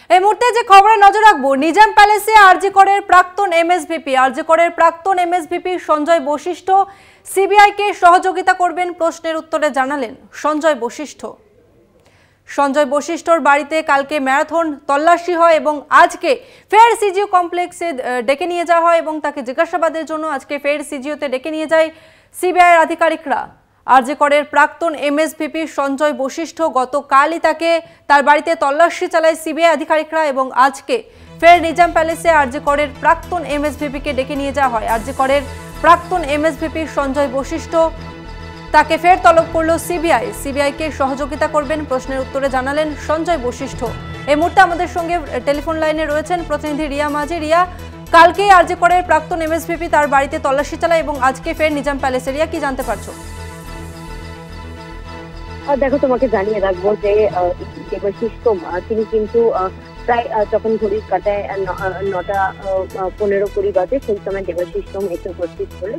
এই মুহূর্তে যে খবরে নজর রাখবো, নিজাম প্যালেসে আরজি করের প্রাক্তন এমএসভিপি সঞ্জয় বশিষ্ঠ সিবিআই কে সহযোগিতা করবেন প্রশ্নের উত্তরে জানালেন সঞ্জয় বশিষ্ঠর বাড়িতে কালকে ম্যারাথন তল্লাশি হয় এবং আজকে ফের সিজিও কমপ্লেক্সে ডেকে নিয়ে যাওয়া হয় এবং তাকে জিজ্ঞাসাবাদের জন্য আজকে ফের সিজিওতে ডেকে নিয়ে যায় সিবিআই আধিকারিকরা। আরজি করের প্রাক্তন এমএসভিপি সঞ্জয় বশিষ্ঠ গতকালই তার বাড়িতে তল্লাশি চালায় সিবিআই আধিকারিকরা এবং আজকে ফের নিজাম প্যালেসে আরজি করের প্রাক্তন এমএসভিপিকে ডেকে নিয়ে যাওয়া হয়। আরজি করের প্রাক্তন এমএসভিপি সঞ্জয় বশিষ্ঠ তাকে ফের তলব করল সিবিআই কে সহযোগিতা করবেন প্রশ্নের উত্তরে জানালেন সঞ্জয় বশিষ্ঠ। এই মুহূর্তে আমাদের সঙ্গে টেলিফোন লাইনে রয়েছেন প্রতিনিধি রিয়া মাঝি। রিয়া, কালকে আরজি করের প্রাক্তন এমএসভিপি তার বাড়িতে তল্লাশি চালায় এবং আজকে ফের নিজাম প্যালেসে, রিয়া কি জানতে পারছো? দেখো, তোমাকে জানিয়ে রাখবো যে দেবাশিস তিনি কিন্তু প্রায় যখন ঘড়ির কাটায় 9:15 বাজে, সেই সময় দেবাশিস এসে উপস্থিত হলে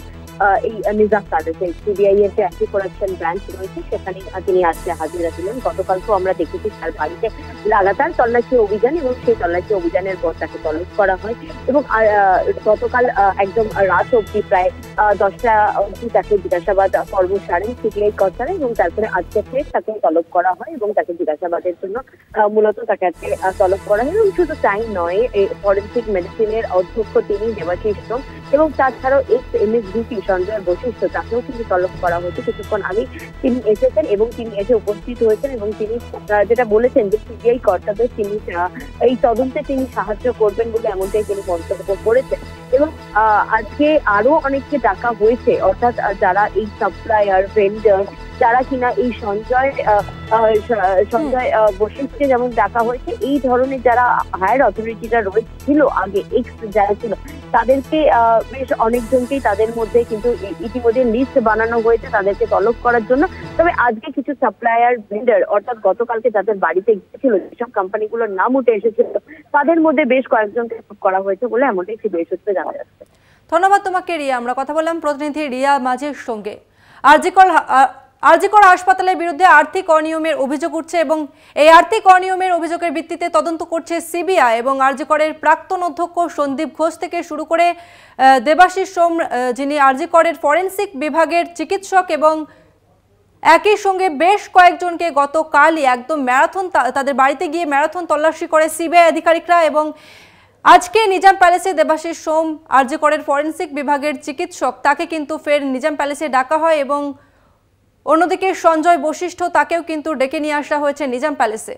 এই নিজাম প্যালেসে সিবিআই এর যে অ্যান্টি করাপশন ব্রাঞ্চ রয়েছে সেখানে তিনি আজকে হাজিরা দিলেন। গতকালকেও আমরা দেখেছি তার বাড়িতে লাগাতার তল্লাশি অভিযান এবং সেই তল্লাশি অভিযানের পর তাকে তলব করা হয় এবং গতকাল একদম রাত অবধি প্রায় 10টা অবধি তাকে জিজ্ঞাসাবাদ পর্ব সারেন সিবিআই কর্তারা এবং তারপরে আজকে ফের তাকে তলব করা হয় এবং তাকে জিজ্ঞাসাবাদের জন্য মূলত তাকে আজকে তলব করা হয়। এবং শুধু তাই নয়, ফরেন্সিক মেডিসিনের অধ্যক্ষ তিনি দেবাশিস এবং তাছাড়াও এক্স এমএসভিপি সঞ্জয় বশিষ্ঠ তাকেও কিন্তু তলব করা হয়েছে। কিছুক্ষণ আগে তিনি এসেছেন এবং তিনি এসে উপস্থিত হয়েছেন এবং তিনি যেটা বলেছেন যে সিবিআই কর্তাদের তিনি এই তদন্তে তিনি সাহায্য করবেন বলে এমনটাই তিনি মন্তব্য করেছেন। এবং আজকে আরো অনেককে ডাকা হয়েছে, অর্থাৎ যারা এই সাপ্লায়ার ভেন্ডার যারা কিনা এই সঞ্জয় বশিষ্ঠকে যেমন ডাকা হয়েছে, এই ধরনের যারা হায়ার অথরিটিরা ছিল আগে এক্স যারা ছিল তাদেরকে বেশ অনেকজনকেই তাদের মধ্যে কিন্তু ইতিমধ্যে লিস্ট বানানো হয়েছে তাদেরকে তলব করার জন্য। তবে আজকে কিছু সাপ্লায়ার ভেন্ডার অর্থাৎ গতকালকে যাদের বাড়িতে গিয়েছিল, যেসব কোম্পানিগুলোর নাম উঠে এসেছিল তাদের মধ্যে বেশ কয়েকজনকে করা হয়েছে বলে এমনটাই সিবিআই সূত্রে জানা যাচ্ছে। ধন্যবাদ তোমাকে রিয়া। আমরা কথা বললাম প্রতিনিধি রিয়া মাঝির সঙ্গে। আরজি কর হাসপাতালের বিরুদ্ধে আর্থিক অনিয়মের অভিযোগ উঠছে এবং এই আর্থিক অনিয়মের অভিযোগের ভিত্তিতে তদন্ত করছে সিবিআই এবং আরজি করের প্রাক্তন অধ্যক্ষ সন্দীপ ঘোষ থেকে শুরু করে দেবাশিস সোম যিনি আরজি করের ফরেন্সিক বিভাগের চিকিৎসক এবং একই সঙ্গে বেশ কয়েকজনকে গতকালই একদম তাদের বাড়িতে গিয়ে ম্যারাথন তল্লাশি করে সিবিআই আধিকারিকরা এবং আজকে নিজাম প্যালেসে দেবাশিস সোম আরজি করের ফরেন্সিক বিভাগের চিকিৎসক তাকে কিন্তু ফের নিজাম প্যালেসে ডাকা হয় এবং অন্যদিকে সঞ্জয় বশিষ্ঠ তাকেও কিন্তু ডেকে নিয়ে আসা হয়েছে নিজাম প্যালেসে।